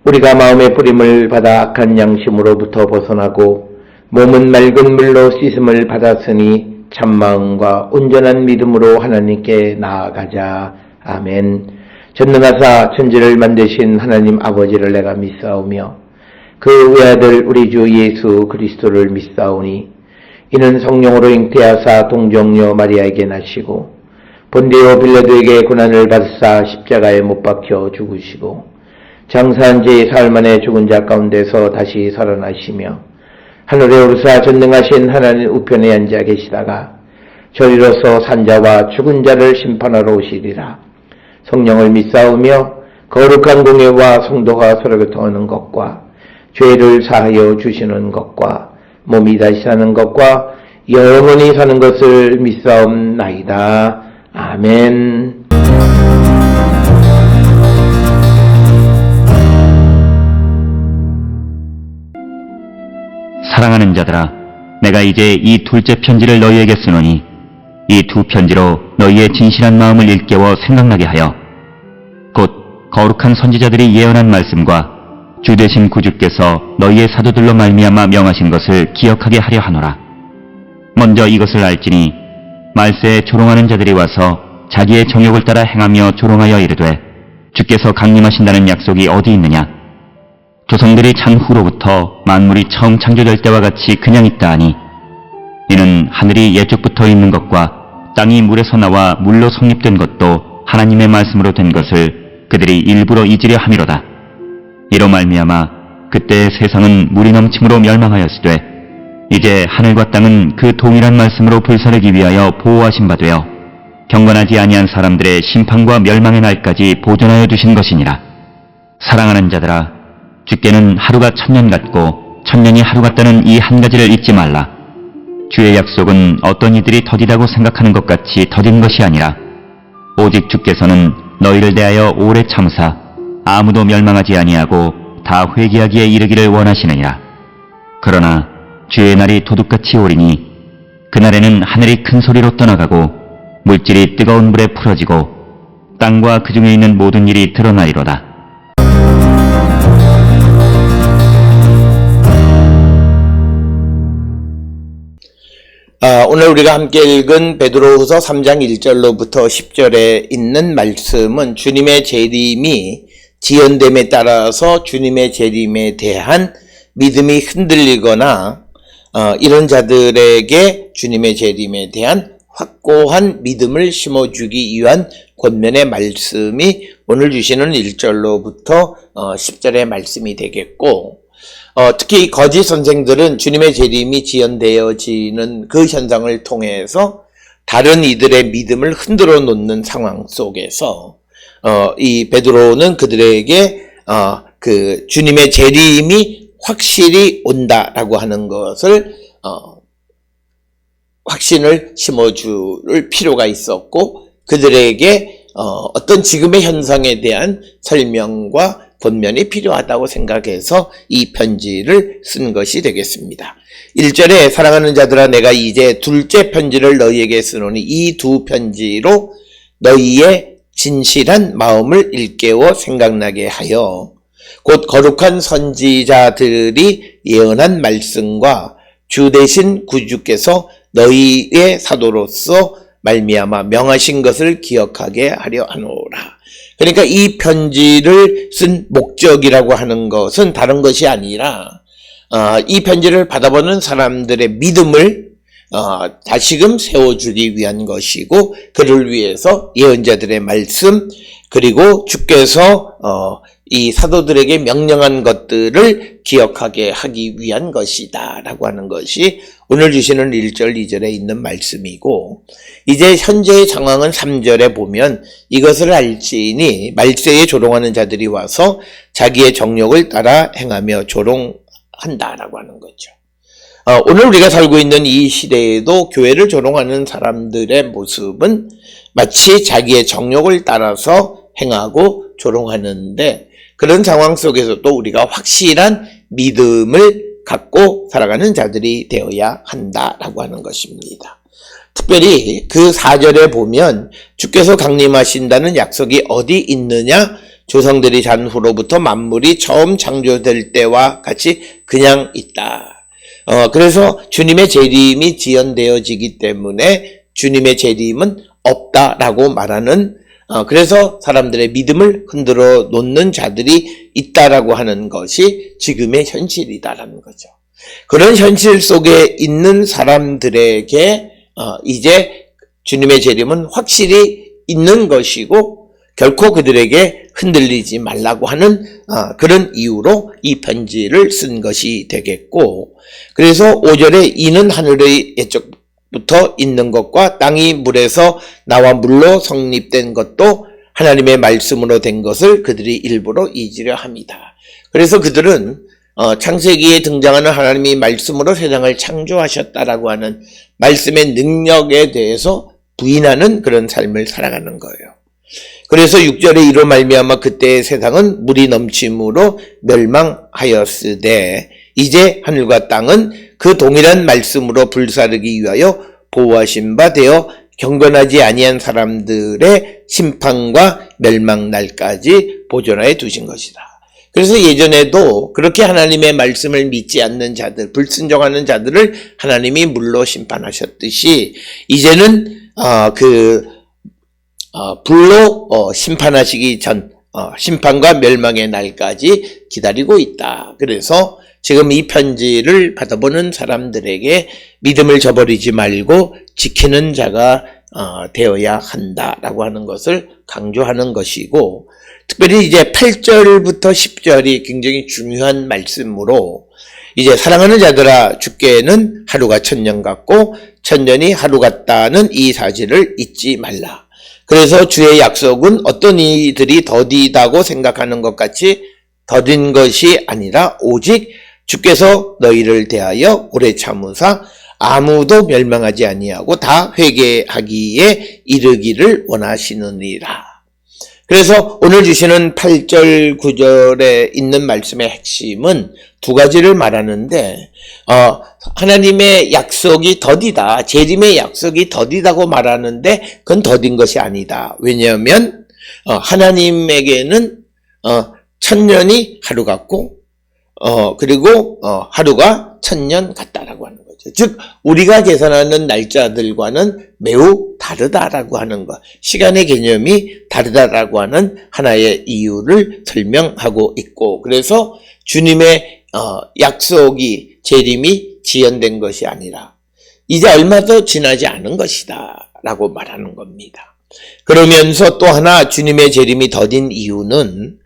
우리가 마음의 뿌림을 받아 악한 양심으로부터 벗어나고 몸은 맑은 물로 씻음을 받았으니 참마음과 온전한 믿음으로 하나님께 나아가자. 아멘. 전능하사 천지를 만드신 하나님 아버지를 내가 믿사오며 그 외아들 우리 주 예수 그리스도를 믿사오니 이는 성령으로 잉태하사 동정녀 마리아에게 나시고 본디오 빌라도에게 고난을 받으사 십자가에 못 박혀 죽으시고 장사한 지 사흘 만에 죽은 자 가운데서 다시 살아나시며 하늘에 오르사 전능하신 하나님 우편에 앉아 계시다가 저리로서 산자와 죽은 자를 심판하러 오시리라. 성령을 믿사오며 거룩한 공예와 성도가 서로 교통하는 것과 죄를 사하여 주시는 것과 몸이 다시 사는 것과 영원히 사는 것을 믿사옵나이다. 아멘. 사랑하는 자들아, 내가 이제 이 둘째 편지를 너희에게 쓰노니 이 두 편지로 너희의 진실한 마음을 일깨워 생각나게 하여 곧 거룩한 선지자들이 예언한 말씀과 주 되신 구주께서 너희의 사도들로 말미암아 명하신 것을 기억하게 하려 하노라. 먼저 이것을 알지니 말세에 조롱하는 자들이 와서 자기의 정욕을 따라 행하며 조롱하여 이르되 주께서 강림하신다는 약속이 어디 있느냐? 조상들이 창 후로부터 만물이 처음 창조될 때와 같이 그냥 있다 하니 이는 하늘이 예적부터 있는 것과 땅이 물에서 나와 물로 성립된 것도 하나님의 말씀으로 된 것을 그들이 일부러 잊으려 함이로다. 이로 말미암아 그때의 세상은 물이 넘침으로 멸망하였으되 이제 하늘과 땅은 그 동일한 말씀으로 불사르기 위하여 보호하신 바 되어 경건하지 아니한 사람들의 심판과 멸망의 날까지 보존하여 두신 것이니라. 사랑하는 자들아, 주께는 하루가 1000년 같고 1000년이 하루 같다는 이 한 가지를 잊지 말라. 주의 약속은 어떤 이들이 더디다고 생각하는 것 같이 더딘 것이 아니라 오직 주께서는 너희를 대하여 오래 참으사 아무도 멸망하지 아니하고 다 회개하기에 이르기를 원하시느니라. 그러나 주의 날이 도둑같이 오리니 그날에는 하늘이 큰 소리로 떠나가고 물질이 뜨거운 불에 풀어지고 땅과 그 중에 있는 모든 일이 드러나리로다. 오늘 우리가 함께 읽은 베드로후서 3장 1절로부터 10절에 있는 말씀은 주님의 재림이 지연됨에 따라서 주님의 재림에 대한 믿음이 흔들리거나 이런 자들에게 주님의 재림에 대한 확고한 믿음을 심어주기 위한 권면의 말씀이 오늘 주시는 1절로부터 10절의 말씀이 되겠고, 특히 거짓 선생들은 주님의 재림이 지연되어지는 그 현상을 통해서 다른 이들의 믿음을 흔들어 놓는 상황 속에서 이 베드로는 그들에게 그 주님의 재림이 확실히 온다라고 하는 것을 확신을 심어줄 필요가 있었고, 그들에게 어떤 지금의 현상에 대한 설명과 권면이 필요하다고 생각해서 이 편지를 쓴 것이 되겠습니다. 1절에 사랑하는 자들아, 내가 이제 둘째 편지를 너희에게 쓰노니 이 두 편지로 너희의 진실한 마음을 일깨워 생각나게 하여 곧 거룩한 선지자들이 예언한 말씀과 주 되신 구주께서 너희의 사도로서 말미암아 명하신 것을 기억하게 하려 하노라. 그러니까 이 편지를 쓴 목적이라고 하는 것은 다른 것이 아니라 이 편지를 받아보는 사람들의 믿음을 다시금 세워주기 위한 것이고, 그를 위해서 예언자들의 말씀 그리고 주께서 이 사도들에게 명령한 것들을 기억하게 하기 위한 것이다 라고 하는 것이 오늘 주시는 1절 2절에 있는 말씀이고, 이제 현재의 상황은 3절에 보면 이것을 알지니 말세에 조롱하는 자들이 와서 자기의 정욕을 따라 행하며 조롱한다라고 하는 거죠. 오늘 우리가 살고 있는 이 시대에도 교회를 조롱하는 사람들의 모습은 마치 자기의 정욕을 따라서 행하고 조롱하는데, 그런 상황 속에서도 우리가 확실한 믿음을 갖고 살아가는 자들이 되어야 한다라고 하는 것입니다. 특별히 그 4절에 보면 주께서 강림하신다는 약속이 어디 있느냐? 조상들이 잔 후로부터 만물이 처음 창조될 때와 같이 그냥 있다. 그래서 주님의 재림이 지연되어지기 때문에 주님의 재림은 없다라고 말하는, 그래서 사람들의 믿음을 흔들어 놓는 자들이 있다라고 하는 것이 지금의 현실이다라는 거죠. 그런 현실 속에 있는 사람들에게 이제 주님의 재림은 확실히 있는 것이고 결코 그들에게 흔들리지 말라고 하는 그런 이유로 이 편지를 쓴 것이 되겠고, 그래서 5절에 이는 하늘의 옛적부터 있는 것과 땅이 물에서 나와 물로 성립된 것도 하나님의 말씀으로 된 것을 그들이 일부러 잊으려 합니다. 그래서 그들은 창세기에 등장하는 하나님이 말씀으로 세상을 창조하셨다라고 하는 말씀의 능력에 대해서 부인하는 그런 삶을 살아가는 거예요. 그래서 6절에 이로 말미암아 그때의 세상은 물이 넘침으로 멸망하였으되 이제 하늘과 땅은 그 동일한 말씀으로 불사르기 위하여 보호하신 바 되어 경건하지 아니한 사람들의 심판과 멸망 날까지 보존하여 두신 것이다. 그래서 예전에도 그렇게 하나님의 말씀을 믿지 않는 자들, 불순종하는 자들을 하나님이 물로 심판하셨듯이 이제는 불로 심판하시기 전 심판과 멸망의 날까지 기다리고 있다. 그래서 지금 이 편지를 받아보는 사람들에게 믿음을 저버리지 말고 지키는 자가 되어야 한다라고 하는 것을 강조하는 것이고, 특별히 이제 8절부터 10절이 굉장히 중요한 말씀으로 이제 사랑하는 자들아 주께는 하루가 1000년 같고 1000년이 하루 같다는 이 사실을 잊지 말라. 그래서 주의 약속은 어떤 이들이 더디다고 생각하는 것 같이 더딘 것이 아니라 오직 주께서 너희를 대하여 오래 참으사 아무도 멸망하지 아니하고 다 회개하기에 이르기를 원하시느니라. 그래서 오늘 주시는 8절 9절에 있는 말씀의 핵심은 두 가지를 말하는데, 하나님의 약속이 더디다, 재림의 약속이 더디다고 말하는데 그건 더딘 것이 아니다. 왜냐하면 하나님에게는 1000년이 하루 같고 그리고 하루가 1000년 같다라고 하는 거죠. 즉 우리가 계산하는 날짜들과는 매우 다르다라고 하는 것, 시간의 개념이 다르다라고 하는 하나의 이유를 설명하고 있고, 그래서 주님의 약속이 재림이 지연된 것이 아니라 이제 얼마 더 지나지 않은 것이다 라고 말하는 겁니다. 그러면서 또 하나 주님의 재림이 더딘 이유는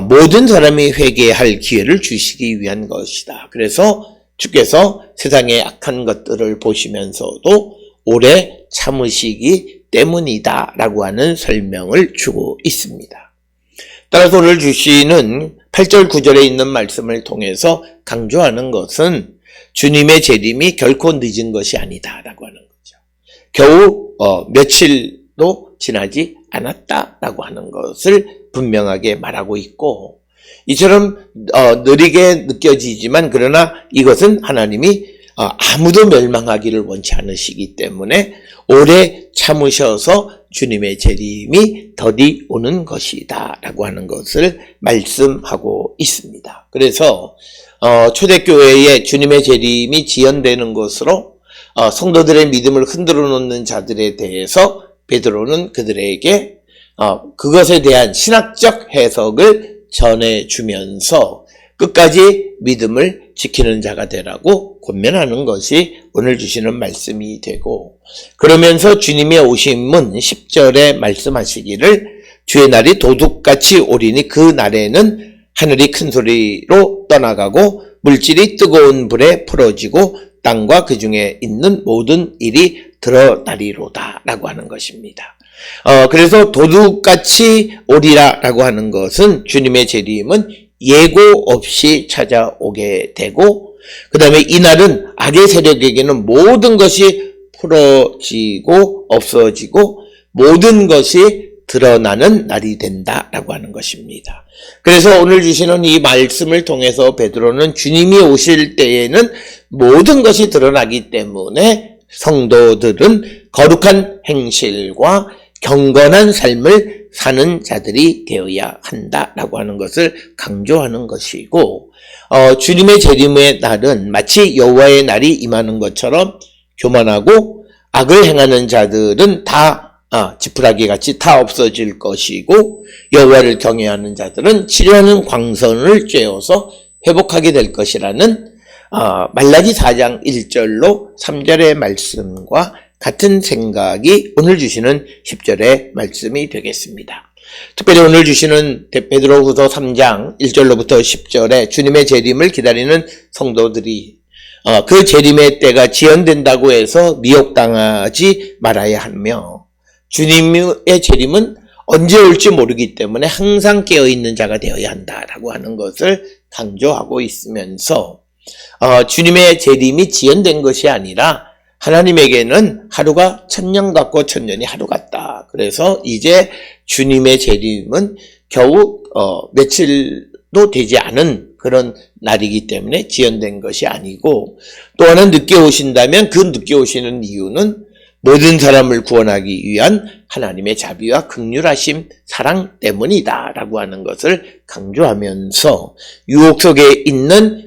모든 사람이 회개할 기회를 주시기 위한 것이다. 그래서 주께서 세상의 악한 것들을 보시면서도 오래 참으시기 때문이다 라고 하는 설명을 주고 있습니다. 따라서 오늘 주시는 8절 9절에 있는 말씀을 통해서 강조하는 것은 주님의 재림이 결코 늦은 것이 아니다 라고 하는 거죠. 겨우 며칠도 지나지 않았다라고 하는 것을 분명하게 말하고 있고, 이처럼 느리게 느껴지지만 그러나 이것은 하나님이 아무도 멸망하기를 원치 않으시기 때문에 오래 참으셔서 주님의 재림이 더디 오는 것이다 라고 하는 것을 말씀하고 있습니다. 그래서 초대교회에 주님의 재림이 지연되는 것으로 성도들의 믿음을 흔들어 놓는 자들에 대해서 베드로는 그들에게 그것에 대한 신학적 해석을 전해주면서 끝까지 믿음을 지키는 자가 되라고 권면하는 것이 오늘 주시는 말씀이 되고, 그러면서 주님의 오심은 10절에 말씀하시기를 주의 날이 도둑같이 오리니 그 날에는 하늘이 큰 소리로 떠나가고 물질이 뜨거운 불에 풀어지고 땅과 그 중에 있는 모든 일이 드러나리로다 라고 하는 것입니다. 그래서 도둑같이 오리라 라고 하는 것은 주님의 재림은 예고 없이 찾아오게 되고, 그 다음에 이날은 악의 세력에게는 모든 것이 풀어지고 없어지고 모든 것이 드러나는 날이 된다라고 하는 것입니다. 그래서 오늘 주시는 이 말씀을 통해서 베드로는 주님이 오실 때에는 모든 것이 드러나기 때문에 성도들은 거룩한 행실과 경건한 삶을 삶을 사는 자들이 되어야 한다라고 하는 것을 강조하는 것이고, 주님의 재림의 날은 마치 여호와의 날이 임하는 것처럼 교만하고 악을 행하는 자들은 다 지푸라기 같이 다 없어질 것이고, 여호와를 경외하는 자들은 치료하는 광선을 쬐어서 회복하게 될 것이라는 말라기 4장 1절로 3절의 말씀과 같은 생각이 오늘 주시는 10절의 말씀이 되겠습니다. 특별히 오늘 주시는 베드로후서 3장 1절로부터 10절에 주님의 재림을 기다리는 성도들이 그 재림의 때가 지연된다고 해서 미혹당하지 말아야 하며, 주님의 재림은 언제 올지 모르기 때문에 항상 깨어있는 자가 되어야 한다라고 하는 것을 강조하고 있으면서, 주님의 재림이 지연된 것이 아니라 하나님에게는 하루가 천년 같고 천년이 하루 같다. 그래서 이제 주님의 재림은 겨우 며칠도 되지 않은 그런 날이기 때문에 지연된 것이 아니고, 또 하나 늦게 오신다면 그 늦게 오시는 이유는 모든 사람을 구원하기 위한 하나님의 자비와 긍휼하심, 사랑 때문이다라고 하는 것을 강조하면서 유혹 속에 있는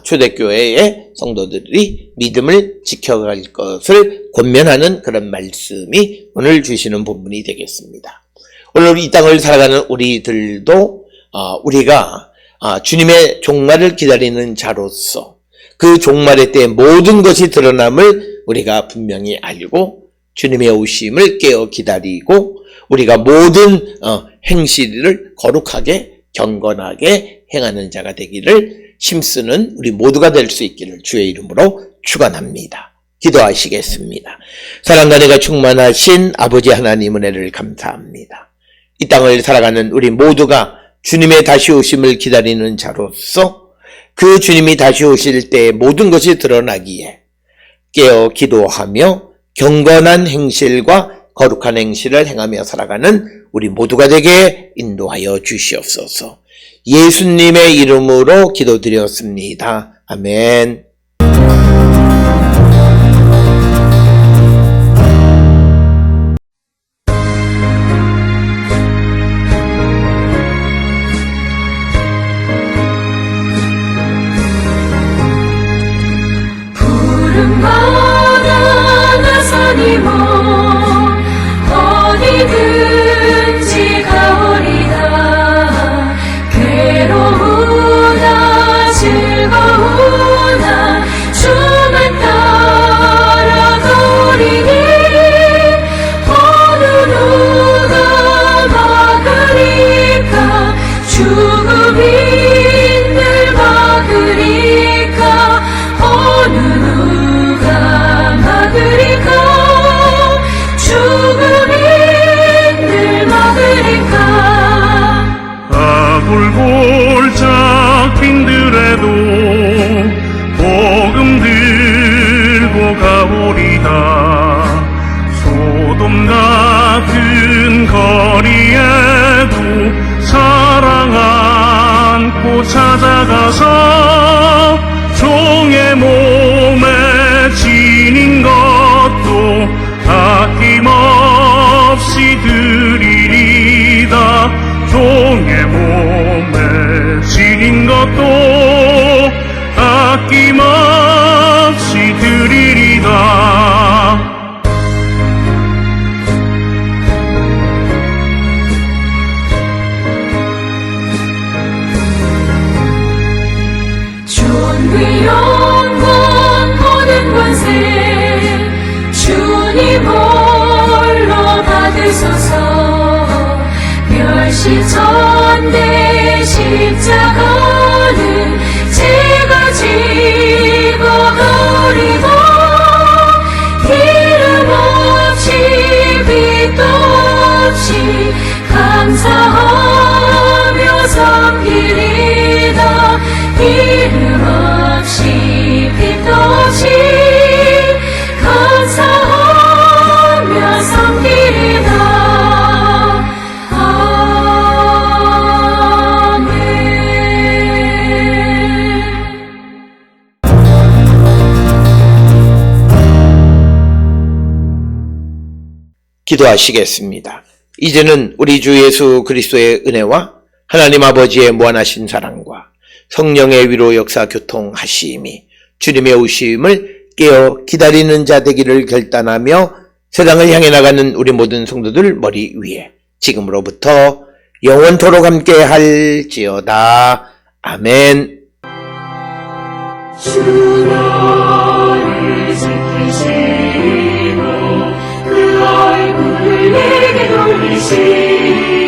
초대교회의 성도들이 믿음을 지켜갈 것을 권면하는 그런 말씀이 오늘 주시는 본문이 되겠습니다. 오늘 이 땅을 살아가는 우리들도 우리가 주님의 종말을 기다리는 자로서 그 종말의 때에 모든 것이 드러남을 우리가 분명히 알고 주님의 오심을 깨어 기다리고, 우리가 모든 행실을 거룩하게 경건하게 행하는 자가 되기를 힘쓰는 우리 모두가 될 수 있기를 주의 이름으로 축원합니다. 기도하시겠습니다. 사랑과 은혜가 충만하신 아버지 하나님 은혜를 감사합니다. 이 땅을 살아가는 우리 모두가 주님의 다시 오심을 기다리는 자로서 그 주님이 다시 오실 때 모든 것이 드러나기에 깨어 기도하며 경건한 행실과 거룩한 행실을 행하며 살아가는 우리 모두가 되게 인도하여 주시옵소서. 예수님의 이름으로 기도드렸습니다. 아멘. 푸른바다 나산이 멀 어디든지 가오리다. 괴로우나 즐거우나 주만 따라 가오리니. 어느 누가 막으리까. 죽음이 늘 막으리까. 어느 누가 막으리까. 죽음이 늘 막으리까. 아골골짝 힘들어도 복음 들고 가오리다. 소돔 같은 거리에도 사랑 안고 찾아가서 종의 몸에 지닌 것도 아낌없이 드리리다. 종의 몸에 지닌 것도 아낌없이 드리리다. 존귀 영광 모든 권세 주님 홀로 받으소서. 멸시천대 십자가는 제가 지고 가오리다. 기름 없이 빛도 없이 감사하며 섬기리다. 기름 없이 빛도 없이 감사하며 섬기리다. 아멘. 기도하시겠습니다. 이제는 우리 주 예수 그리스도의 은혜와 하나님 아버지의 무한하신 사랑과 성령의 위로 역사 교통하심이 주님의 오심을 깨어 기다리는 자 되기를 결단하며 세상을 향해 나가는 우리 모든 성도들 머리 위에 지금으로부터 영원토록 함께 할지어다. 아멘. 주 너를 지키시고 그 얼굴을 내게 돌리시고